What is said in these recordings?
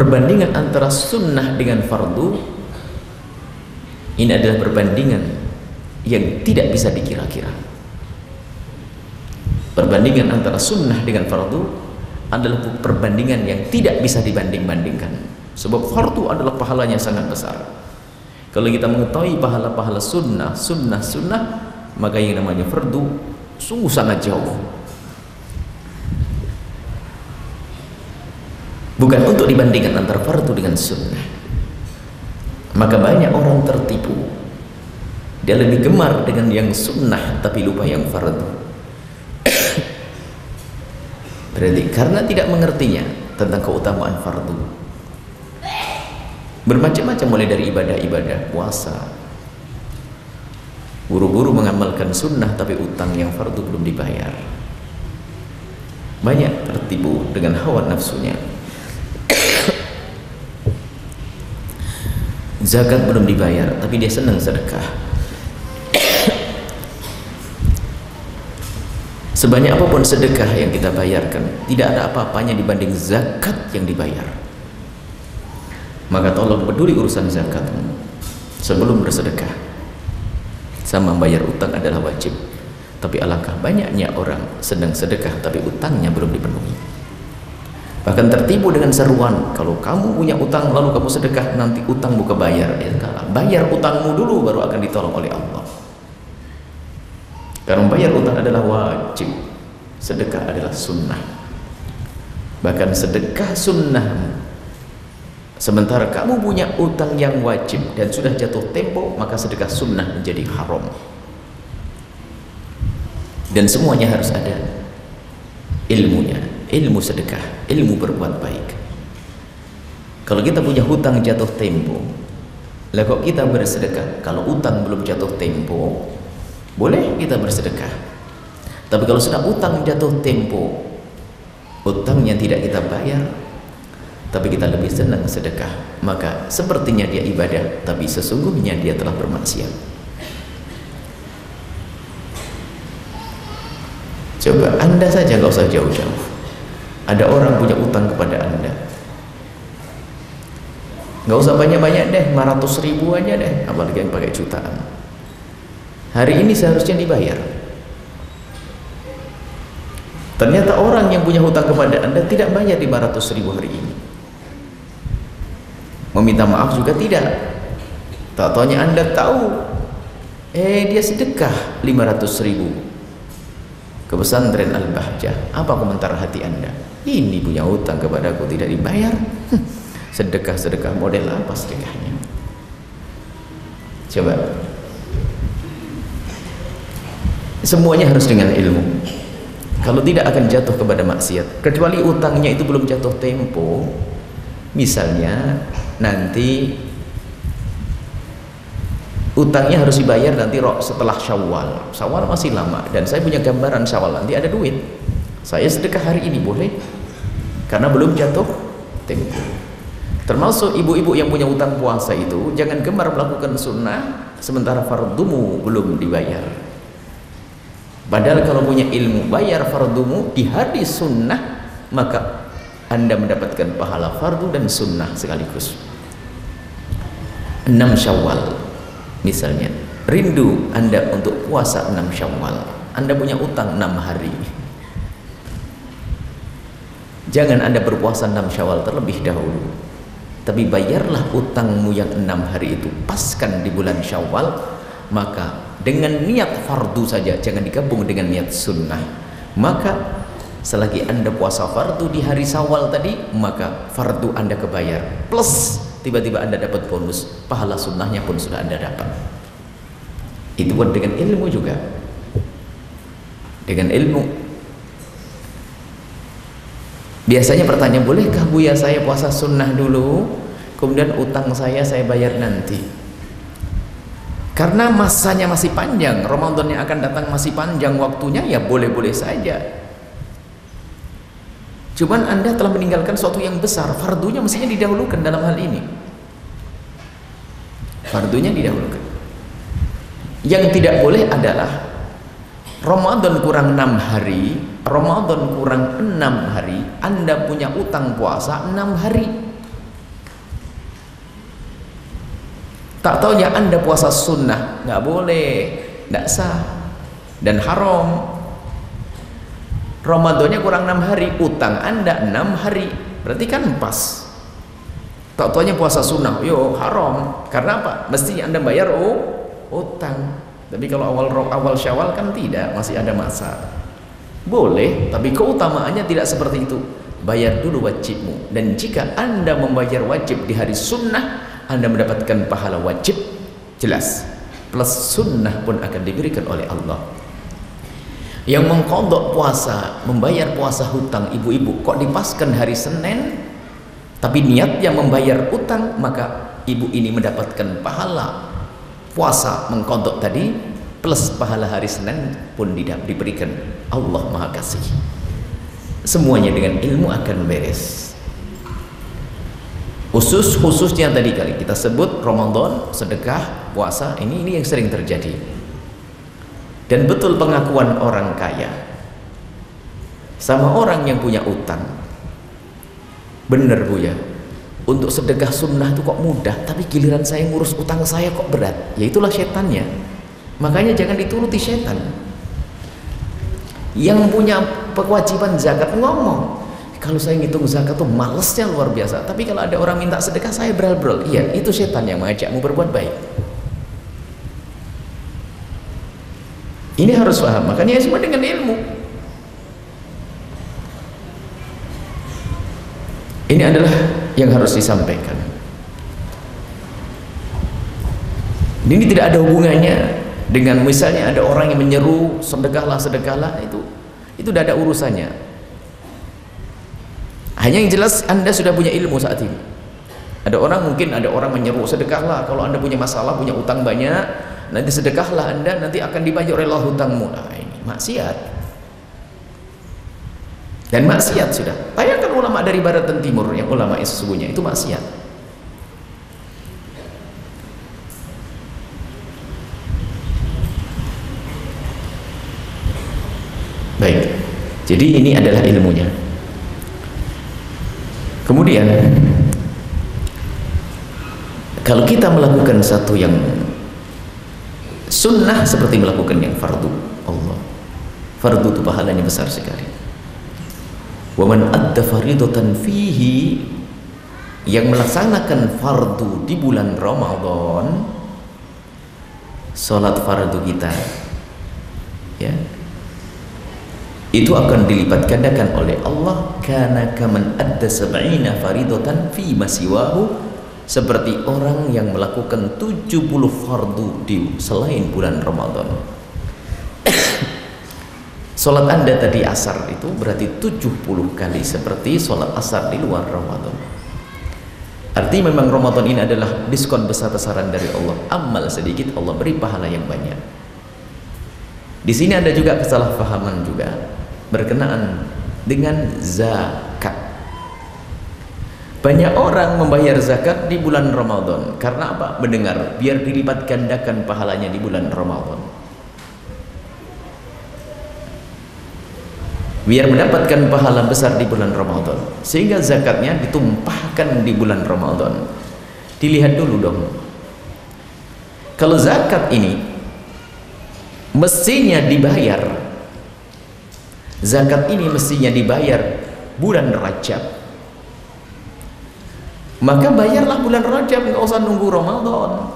Perbandingan antara sunnah dengan fardu ini adalah perbandingan yang tidak bisa dikira-kira. Perbandingan antara sunnah dengan fardu adalah perbandingan yang tidak bisa dibanding-bandingkan. Sebab fardu adalah pahalanya sangat besar. Kalau kita mengetahui pahala-pahala sunnah, maka yang namanya fardu sungguh sangat jauh. Bukan untuk dibandingkan antara fardu dengan sunnah. Maka banyak orang tertipu. Dia lebih gemar dengan yang sunnah tapi lupa yang fardu. Berarti karena tidak mengertinya tentang keutamaan fardu. Bermacam-macam mulai dari ibadah-ibadah, puasa. Buru-buru mengamalkan sunnah tapi utang yang fardu belum dibayar. Banyak tertipu dengan hawa nafsunya. Zakat belum dibayar tapi dia senang sedekah. Sebanyak apapun sedekah yang kita bayarkan, tidak ada apa-apanya dibanding zakat yang dibayar. Maka tolong peduli urusan zakatmu sebelum bersedekah. Sama bayar utang adalah wajib. Tapi alangkah banyaknya orang sedang sedekah tapi utangnya belum dipenuhi. Bahkan tertipu dengan seruan, kalau kamu punya utang lalu kamu sedekah, nanti utangmu kebayar. Ya, bayar utangmu dulu baru akan ditolong oleh Allah. Karena bayar utang adalah wajib, sedekah adalah sunnah. Bahkan sedekah sunnah, sementara kamu punya utang yang wajib dan sudah jatuh tempo, maka sedekah sunnah menjadi haram. Dan semuanya harus ada ilmunya, ilmu sedekah, ilmu berbuat baik. Kalau kita punya hutang jatuh tempo, lah kok kita bersedekah? Kalau utang belum jatuh tempo, boleh kita bersedekah. Tapi kalau sudah utang jatuh tempo, utangnya tidak kita bayar, tapi kita lebih senang sedekah, maka sepertinya dia ibadah, tapi sesungguhnya dia telah bermaksiat. Coba Anda saja, gak usah jauh-jauh. Ada orang punya utang kepada Anda, gak usah banyak-banyak deh, 500.000 aja deh, apalagi yang pakai jutaan. Hari ini seharusnya dibayar. Ternyata orang yang punya hutang kepada Anda tidak bayar 500.000 hari ini. Meminta maaf juga tidak. Tak taunya Anda tahu, dia sedekah 500.000 ke pesantren Al-Bahjah. Apa komentar hati Anda? Ini punya hutang kepadaku tidak dibayar. Sedekah-sedekah model apa sedekahnya? Coba. Semuanya harus dengan ilmu. Kalau tidak akan jatuh kepada maksiat. Kecuali utangnya itu belum jatuh tempo. Misalnya nanti utangnya harus dibayar nanti setelah Syawal. Syawal masih lama dan saya punya gambaran Syawal nanti ada duit. Saya sedekah hari ini boleh? Karena belum jatuh tempo. Termasuk ibu-ibu yang punya utang puasa itu jangan gemar melakukan sunnah sementara fardumu belum dibayar. Padahal kalau punya ilmu bayar fardumu di hari sunnah, maka Anda mendapatkan pahala fardu dan sunnah sekaligus. 6 Syawal misalnya, rindu Anda untuk puasa 6 Syawal, Anda punya utang 6 hari. Jangan Anda berpuasa 6 Syawal terlebih dahulu, tapi bayarlah utangmu yang 6 hari itu, paskan di bulan Syawal. Maka dengan niat fardu saja, jangan digabung dengan niat sunnah. Maka selagi Anda puasa fardu di hari Syawal tadi, maka fardu Anda kebayar, plus tiba-tiba Anda dapat bonus, pahala sunnahnya pun sudah Anda dapat. Itu pun dengan ilmu juga. Dengan ilmu. Biasanya pertanyaan, bolehkah Buya saya puasa sunnah dulu, kemudian utang saya bayar nanti? Karena masanya masih panjang, Ramadan yang akan datang masih panjang waktunya, ya boleh-boleh saja. Cuman Anda telah meninggalkan sesuatu yang besar, fardunya mestinya didahulukan dalam hal ini. Fardunya didahulukan. Yang tidak boleh adalah Ramadan kurang 6 hari, Ramadan kurang 6 hari, Anda punya utang puasa 6 hari. Tak taunya Anda puasa sunnah, nggak boleh, nggak sah dan haram. Ramadannya kurang 6 hari, utang Anda 6 hari, berarti kan pas. Tak taunya puasa sunnah, yo haram. Karena apa? Mesti Anda bayar utang. Tapi kalau awal Syawal kan tidak, masih ada masa. Boleh, tapi keutamaannya tidak seperti itu. Bayar dulu wajibmu, dan jika Anda membayar wajib di hari sunnah, Anda mendapatkan pahala wajib jelas, plus sunnah pun akan diberikan oleh Allah. Yang mengqadha puasa, membayar puasa hutang ibu-ibu, kok dipaskan hari Senin tapi niatnya membayar utang, maka ibu ini mendapatkan pahala puasa mengqadha tadi plus pahala hari Senin pun diberikan. Allah Maha Kasih. Semuanya dengan ilmu akan beres. Khususnya tadi kali kita sebut Ramadan, sedekah, puasa, ini yang sering terjadi. Dan betul pengakuan orang kaya sama orang yang punya utang. Bener Bu ya, untuk sedekah sunnah itu kok mudah, tapi giliran saya ngurus utang saya kok berat. Ya itulah setannya. Makanya jangan dituruti setan. Yang punya kewajiban zakat ngomong, kalau saya ngitung zakat tuh malesnya luar biasa, tapi kalau ada orang minta sedekah saya beral-beral. Iya, itu setan yang mengajakmu berbuat baik. Ini harus paham, makanya semua dengan ilmu. Ini adalah yang harus disampaikan. Ini tidak ada hubungannya dengan misalnya ada orang yang menyeru sedekahlah, itu tidak ada urusannya. Hanya yang jelas Anda sudah punya ilmu saat ini. Ada orang menyeru sedekahlah kalau Anda punya masalah, punya utang banyak, nanti sedekahlah Anda, nanti akan dibayar oleh Allah hutangmu. Nah, ini maksiat. Dan maksiat sudah. Tanyakan ulama dari barat dan timur, yang ulama yang sesungguhnya itu maksiat. Baik. Jadi ini adalah ilmunya. Kemudian kalau kita melakukan satu yang sunnah seperti melakukan yang fardu, Allah, fardu itu pahalanya besar sekali. Wa man adda faridatan fihi, yang melaksanakan fardu di bulan Ramadan, salat fardu kita ya, itu akan dilipat gandakan oleh Allah, kana kaman adda sab'ina faridatan fi masiwahu, seperti orang yang melakukan 70 fardu di selain bulan Ramadan. Salat Anda tadi asar itu berarti 70 kali seperti salat asar di luar Ramadan. Artinya memang Ramadan ini adalah diskon besar-besaran dari Allah. Amal sedikit Allah beri pahala yang banyak. Di sini ada juga kesalahpahaman juga berkenaan dengan zakat. Banyak orang membayar zakat di bulan Ramadan karena apa? Mendengar biar dilipat gandakan pahalanya di bulan Ramadan, biar mendapatkan pahala besar di bulan Ramadan, sehingga zakatnya ditumpahkan di bulan Ramadan. Dilihat dulu dong, kalau zakat ini mestinya dibayar, zakat ini mestinya dibayar bulan Rajab, maka bayarlah bulan Rajab, nggak usah nunggu Ramadan.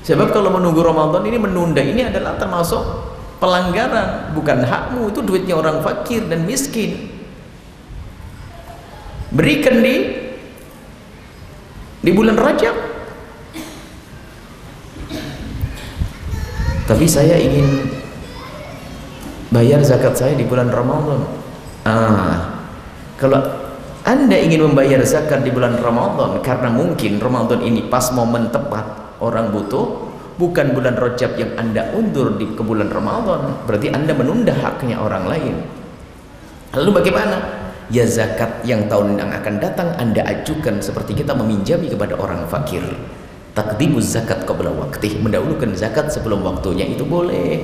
Sebab kalau menunggu Ramadan ini menunda, ini adalah termasuk pelanggaran, bukan hakmu, itu duitnya orang fakir dan miskin. Berikan di bulan Rajab. Tapi saya ingin bayar zakat saya di bulan Ramadan. Kalau Anda ingin membayar zakat di bulan Ramadan karena mungkin Ramadan ini pas momen tepat orang butuh, bukan bulan Rajab yang Anda undur ke bulan Ramadan, berarti Anda menunda haknya orang lain. Lalu bagaimana? Ya zakat yang tahun yang akan datang Anda ajukan seperti kita meminjami kepada orang fakir. Taqdimuz zakat qabla waqtih, mendahulukan zakat sebelum waktunya, itu boleh.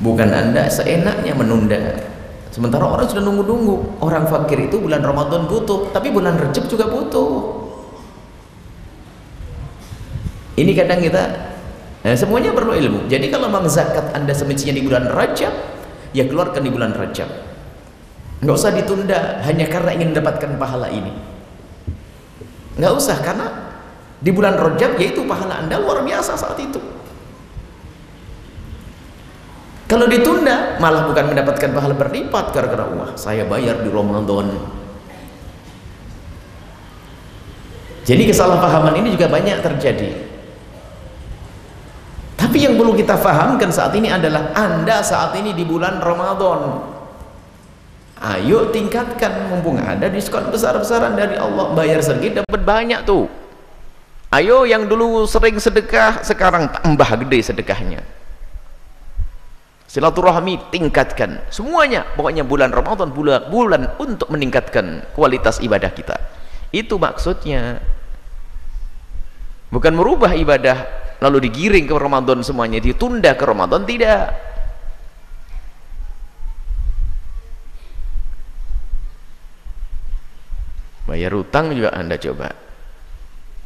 Bukan Anda seenaknya menunda. Sementara orang sudah nunggu-nunggu. Orang fakir itu bulan Ramadan butuh, tapi bulan Rajab juga butuh. Ini kadang kita semuanya perlu ilmu. Jadi kalau memang zakat Anda semestinya di bulan Rajab, ya keluarkan di bulan Rajab. Nggak usah ditunda hanya karena ingin mendapatkan pahala ini. Nggak usah, karena di bulan Rajab yaitu pahala Anda luar biasa saat itu. Kalau ditunda malah bukan mendapatkan pahala berlipat gara-gara wah saya bayar di Ramadan. Jadi kesalahpahaman ini juga banyak terjadi. Tapi yang perlu kita fahamkan saat ini adalah Anda saat ini di bulan Ramadan. Ayo tingkatkan, mumpung ada diskon besar-besaran dari Allah, bayar sedikit dapat banyak tuh. Ayo yang dulu sering sedekah sekarang tambah gede sedekahnya. Silaturahmi tingkatkan semuanya. Pokoknya bulan Ramadan bulan untuk meningkatkan kualitas ibadah kita. Itu maksudnya. Bukan merubah ibadah lalu digiring ke Ramadan semuanya, ditunda ke Ramadan, tidak. Bayar utang juga Anda coba.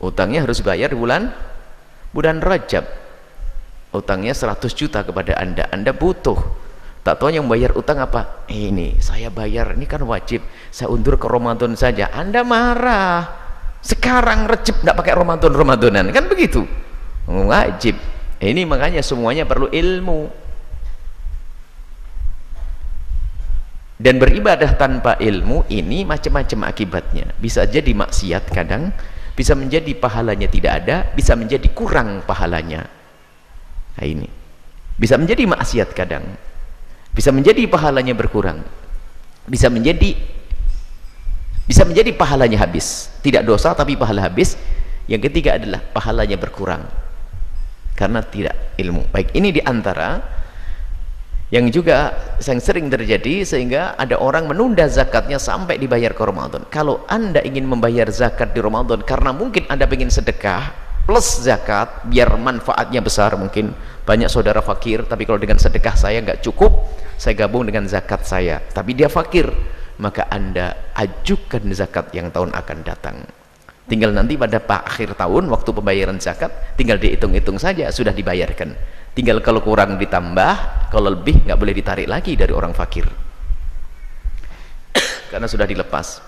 Utangnya harus bayar di bulan Rajab. Utangnya 100 juta kepada Anda butuh. Tak tahu yang bayar utang apa? Ini saya bayar, ini kan wajib, saya undur ke Ramadan saja. Anda marah. Sekarang Rajab nggak pakai Ramadan-Ramadanan, kan begitu? Wajib. Ini makanya semuanya perlu ilmu. Dan beribadah tanpa ilmu ini macam-macam akibatnya. Bisa jadi maksiat kadang, bisa menjadi pahalanya tidak ada, bisa menjadi kurang pahalanya. Nah ini. Bisa menjadi maksiat kadang. Bisa menjadi pahalanya berkurang. Bisa menjadi pahalanya habis. Tidak dosa tapi pahala habis. Yang ketiga adalah pahalanya berkurang karena tidak ilmu. Baik, ini diantara yang juga yang sering terjadi, sehingga ada orang menunda zakatnya sampai dibayar ke Ramadan. Kalau Anda ingin membayar zakat di Ramadan karena mungkin Anda ingin sedekah plus zakat biar manfaatnya besar, mungkin banyak saudara fakir tapi kalau dengan sedekah saya nggak cukup, saya gabung dengan zakat saya, tapi dia fakir, maka Anda ajukan zakat yang tahun akan datang. Tinggal nanti pada akhir tahun waktu pembayaran zakat tinggal dihitung-hitung saja, sudah dibayarkan. Tinggal kalau kurang ditambah, kalau lebih nggak boleh ditarik lagi dari orang fakir karena sudah dilepas.